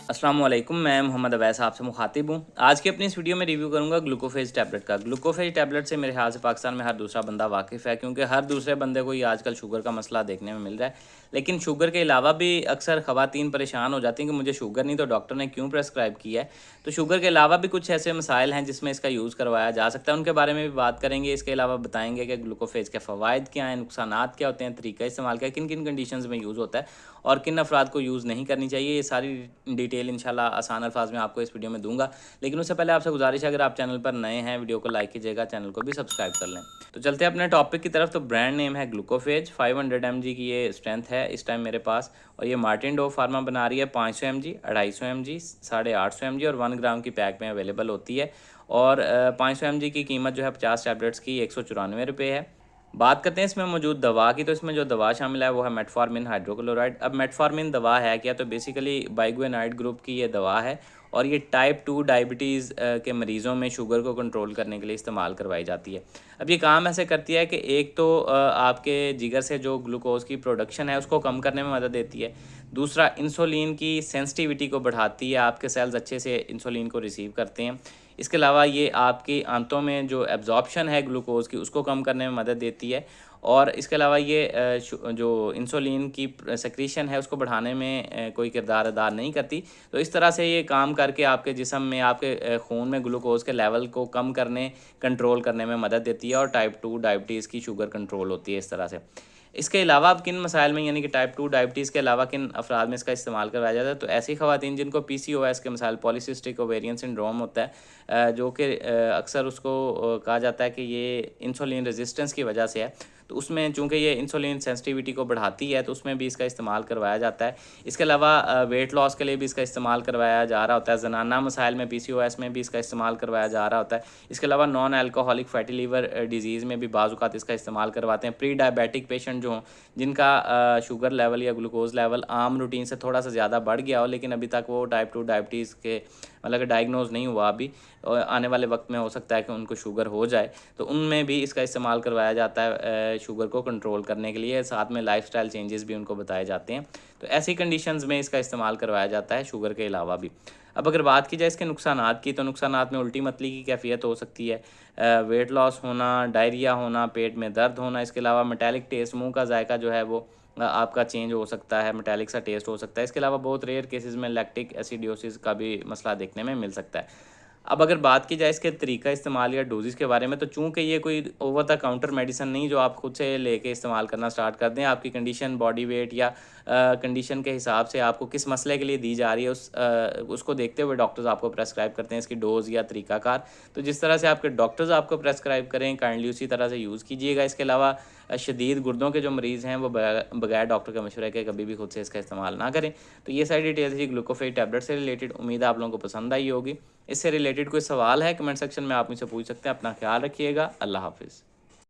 अस्सलाम वालेकुम, मैं मोहम्मद अवैस आपसे मुखातिब हूँ। आज की अपनी इस वीडियो में रिव्यू करूँगा ग्लूकोफेज टैबलेट का। ग्लूकोफेज टैबलेट से मेरे ख्याल से पाकिस्तान में हर दूसरा बंदा वाकिफ़ है, क्योंकि हर दूसरे बंदे को ये आजकल शुगर का मसला देखने में मिल रहा है। लेकिन शुगर के अलावा भी अक्सर ख़वातीन परेशान हो जाती हैं कि मुझे शुगर नहीं, तो डॉक्टर ने क्यों प्रेस्क्राइब किया है। तो शुगर के अलावा भी कुछ ऐसे मसाइल हैं जिसमें इसका यूज़ करवाया जा सकता है, उनके बारे में भी बात करेंगे। इसके अलावा बताएंगे कि ग्लूकोफेज के फ़वाइद क्या हैं, नुकसानात क्या होते हैं, तरीका इस्तेमाल क्या, किन किन कंडीशंस में यूज़ होता है और किन अफराद को यूज़ नहीं करनी चाहिए। ये सारी डिटेल इंशाल्लाह आसान अल्फाज में आपको इस वीडियो में दूंगा। लेकिन उससे पहले आपसे गुजारिश है, अगर आप चैनल पर नए हैं, वीडियो को लाइक कीजिएगा, चैनल को भी सब्सक्राइब कर लें। तो चलते हैं अपने टॉपिक की तरफ। तो ब्रांड नेम है ग्लूकोफेज। 500 mg की ये स्ट्रेंथ है इस टाइम मेरे पास, और ये मार्टिन डो फार्मा बना रही है। 500 mg, 250 mg, 850 mg और 1 ग्राम की पैक में अवेलेबल होती है। और 500 mg की कीमत जो है 50 टैबलेट्स की 194 है। बात करते हैं इसमें मौजूद दवा की। तो इसमें जो दवा शामिल है वो है मेटफॉर्मिन हाइड्रोक्लोराइड। अब मेटफॉर्मिन दवा है क्या, तो बेसिकली बाइगुएनाइड ग्रुप की ये दवा है, और ये टाइप 2 डायबिटीज़ के मरीज़ों में शुगर को कंट्रोल करने के लिए इस्तेमाल करवाई जाती है। अब ये काम ऐसे करती है कि एक तो आपके जिगर से जो ग्लूकोज की प्रोडक्शन है उसको कम करने में मदद देती है। दूसरा, इंसुलिन की सेंसिटिविटी को बढ़ाती है, आपके सेल्स अच्छे से इंसुलिन को रिसीव करते हैं। इसके अलावा ये आपकी आंतों में जो एब्जॉर्प्शन है ग्लूकोज की उसको कम करने में मदद देती है। और इसके अलावा ये जो इंसुलिन की सेक्रीशन है उसको बढ़ाने में कोई किरदार अदा नहीं करती। तो इस तरह से ये काम करके आपके जिस्म में, आपके खून में ग्लूकोज के लेवल को कम करने, कंट्रोल करने में मदद देती है, और टाइप 2 डायबिटीज़ की शुगर कंट्रोल होती है इस तरह से। इसके अलावा अब किन मसाइल में, यानी कि टाइप 2 डायबिटीज़ के अलावा किन अफराद में इसका इस्तेमाल करवाया जाता है, तो ऐसी ख़वातीन जिनको पीसीओएस के मसाइल, पॉलीसिस्टिक ओवेरियन सिंड्रोम होता है, जो कि अक्सर उसको कहा जाता है कि ये इंसुलिन रेजिस्टेंस की वजह से है। तो उसमें चूँकि ये इंसुलिन सेंसिटिविटी को बढ़ाती है, तो उसमें भी इसका इस्तेमाल करवाया जाता है। इसके अलावा वेट लॉस के लिए भी इसका इस्तेमाल करवाया जा रहा होता है। ज़नाना मसाइल में, पीसीओएस में भी इसका इस्तेमाल करवाया जा रहा होता है। इसके अलावा non alcoholic fatty liver disease में भी बाज़-औक़ात इसका इस्तेमाल करवाते हैं। प्री डायबिटिक पेशेंट जो हों, जिनका शुगर लेवल या ग्लूकोज़ लेवल आम रूटीन से थोड़ा सा ज़्यादा बढ़ गया हो, लेकिन अभी तक वो टाइप 2 डायबिटीज़ के मतलब कि डायग्नोज़ नहीं हुआ अभी, और आने वाले वक्त में हो सकता है कि उनको शुगर हो जाए, तो उनमें भी इसका इस्तेमाल करवाया जाता है शुगर को कंट्रोल करने के लिए। साथ में लाइफस्टाइल चेंजेस भी उनको बताए जाते हैं। तो ऐसी कंडीशंस में इसका इस्तेमाल करवाया जाता है शुगर के अलावा भी। अब अगर बात की जाए इसके नुकसानात की, तो नुकसानात में उल्टी मतली की कैफियत हो सकती है, वेट लॉस होना, डायरिया होना, पेट में दर्द होना। इसके अलावा मेटालिक टेस्ट, मुँह का जायका जो है वो आपका चेंज हो सकता है, मेटालिक सा टेस्ट हो सकता है। इसके अलावा बहुत रेयर केसेस में लैक्टिक एसिडोसिस का भी मसला देखने में मिल सकता है। अब अगर बात की जाए इसके तरीका इस्तेमाल या डोज़ेज़ के बारे में, तो चूँकि ये कोई ओवर द काउंटर मेडिसिन नहीं जो आप खुद से लेके इस्तेमाल करना स्टार्ट कर दें। आपकी कंडीशन, बॉडी वेट या कंडीशन के हिसाब से आपको किस मसले के लिए दी जा रही है, उसको देखते हुए डॉक्टर्स आपको प्रेस्क्राइब करते हैं इसकी डोज़ या तरीकाकार। तो जिस तरह से आपके डॉक्टर्स आपको प्रेस्क्राइब करें, काइंडली उसी तरह से यूज़ कीजिएगा। इसके अलावा शदीद गुर्दों के जो मरीज़ हैं वो बगैर डॉक्टर के मशवरे के कभी भी खुद से इसका इस्तेमाल ना करें। तो ये सारी डिटेल्स थी ग्लूकोफेज टैबलेट से रिलेटेड। उम्मीद है आप लोगों को पसंद आई होगी। इससे रिलेटेड कोई सवाल है, कमेंट सेक्शन में आप मुझसे पूछ सकते हैं। अपना ख्याल रखिएगा। अल्लाह हाफ़िज़।